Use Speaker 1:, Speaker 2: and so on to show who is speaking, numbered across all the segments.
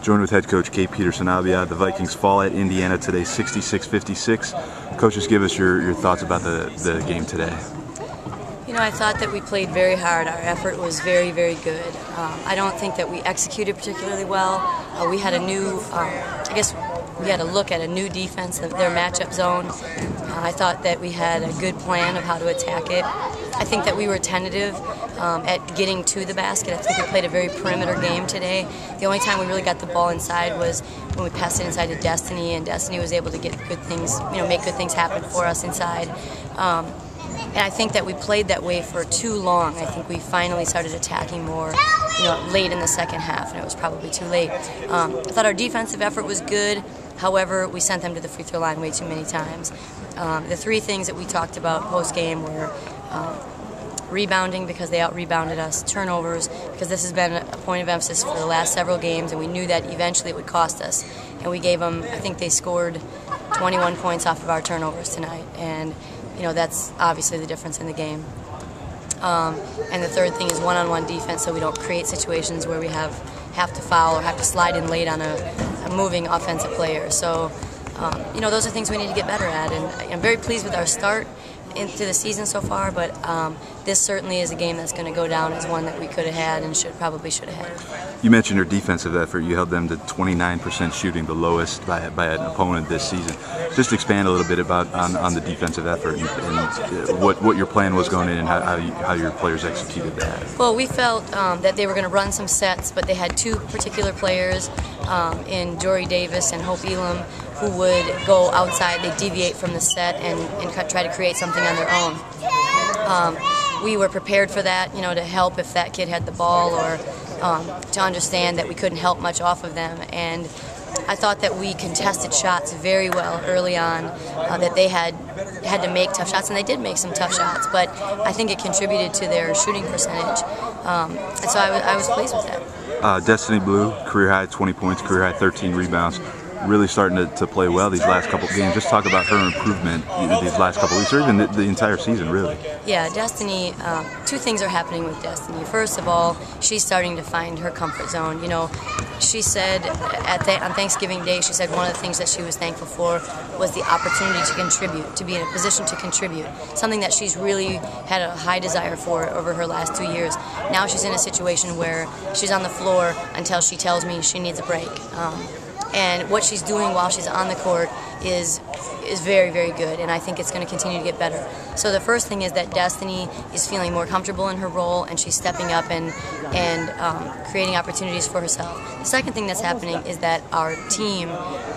Speaker 1: Joined with head coach Kate Peterson Abiad. The Vikings fall at Indiana today, 66-56. Coaches, give us your thoughts about the game today.
Speaker 2: You know, I thought that we played very hard. Our effort was very, very good. I don't think that we executed particularly well. We had a new, I guess we had to look at a new defense, their matchup zone. I thought that we had a good plan of how to attack it. I think that we were tentative at getting to the basket. I think we played a very perimeter game today. The only time we really got the ball inside was when we passed it inside to Destiny, and Destiny was able to get good things, make good things happen for us inside. And I think that we played that way for too long. I think we finally started attacking more, late in the second half, and it was probably too late. I thought our defensive effort was good. However, we sent them to the free throw line way too many times. The three things that we talked about post-game were rebounding, because they out-rebounded us, turnovers, because this has been a point of emphasis for the last several games, and we knew that eventually it would cost us. And we gave them, I think they scored 21 points off of our turnovers tonight, and that's obviously the difference in the game. And the third thing is one-on-one defense, so we don't create situations where we have to foul or have to slide in late on a moving offensive player. So, those are things we need to get better at, and I'm very pleased with our start into the season so far, but this certainly is a game that's going to go down as one that we could have had and probably should have had.
Speaker 1: You mentioned your defensive effort. You held them to 29% shooting, the lowest by an opponent this season. Just expand a little bit about on the defensive effort and what your plan was going in and how your players executed that.
Speaker 2: Well, we felt that they were going to run some sets, but they had two particular players in Jory Davis and Hope Elam who would go outside. They deviate from the set and try to create something on their own. We were prepared for that, to help if that kid had the ball, or to understand that we couldn't help much off of them. And I thought that we contested shots very well early on, that they had to make tough shots, and they did make some tough shots, but I think it contributed to their shooting percentage. And so I was pleased with that.
Speaker 1: Destiny Blue, career high 20 points, career high 13 rebounds. Really starting to play well these last couple of games. Just talk about her improvement these last couple of weeks, or even the entire season, really.
Speaker 2: Yeah, Destiny, two things are happening with Destiny. First of all, she's starting to find her comfort zone. She said on Thanksgiving Day, she said one of the things that she was thankful for was the opportunity to contribute, to be in a position to contribute, something that she's really had a high desire for over her last 2 years. Now she's in a situation where she's on the floor until she tells me she needs a break. And what she's doing while she's on the court is very, very good, and I think it's going to continue to get better. So the first thing is that Destiny is feeling more comfortable in her role, and she's stepping up and creating opportunities for herself. The second thing that's happening is that our team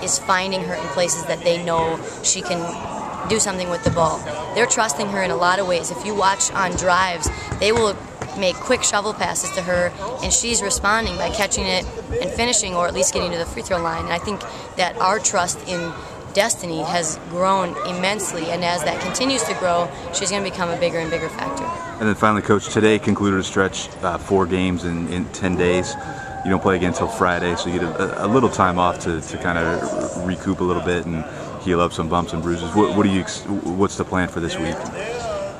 Speaker 2: is finding her in places that they know she can do something with the ball. They're trusting her in a lot of ways. If you watch on drives, they will make quick shovel passes to her, and she's responding by catching it and finishing, or at least getting to the free throw line. And I think that our trust in Destiny has grown immensely, and as that continues to grow, she's going to become a bigger and bigger factor.
Speaker 1: And then finally, Coach, today concluded a stretch, 4 games in 10 days. You don't play again until Friday, so you get a little time off to kind of recoup a little bit and heal up some bumps and bruises. What's the plan for this week?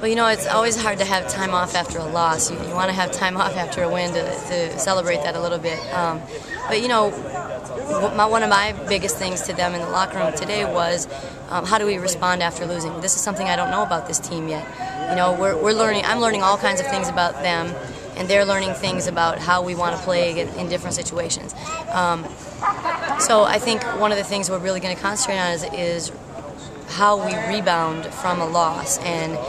Speaker 2: Well, it's always hard to have time off after a loss. You want to have time off after a win to celebrate that a little bit. But one of my biggest things to them in the locker room today was, how do we respond after losing? This is something I don't know about this team yet. We're learning. I'm learning all kinds of things about them, and they're learning things about how we want to play in different situations. So I think one of the things we're really going to concentrate on is how we rebound from a loss, and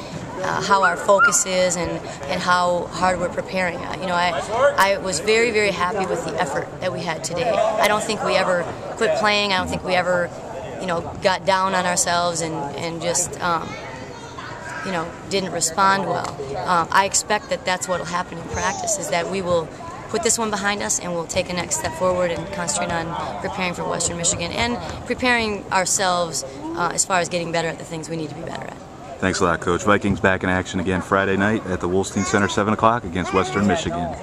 Speaker 2: how our focus is, and how hard we're preparing. I was very, very happy with the effort that we had today. I don't think we ever quit playing. I don't think we ever, got down on ourselves and just, didn't respond well. I expect that that's what will happen in practice, is that we will put this one behind us and we'll take a next step forward and concentrate on preparing for Western Michigan and preparing ourselves as far as getting better at the things we need to be better at.
Speaker 1: Thanks a lot, Coach. Vikings back in action again Friday night at the Wolstein Center, 7 o'clock against Western Michigan.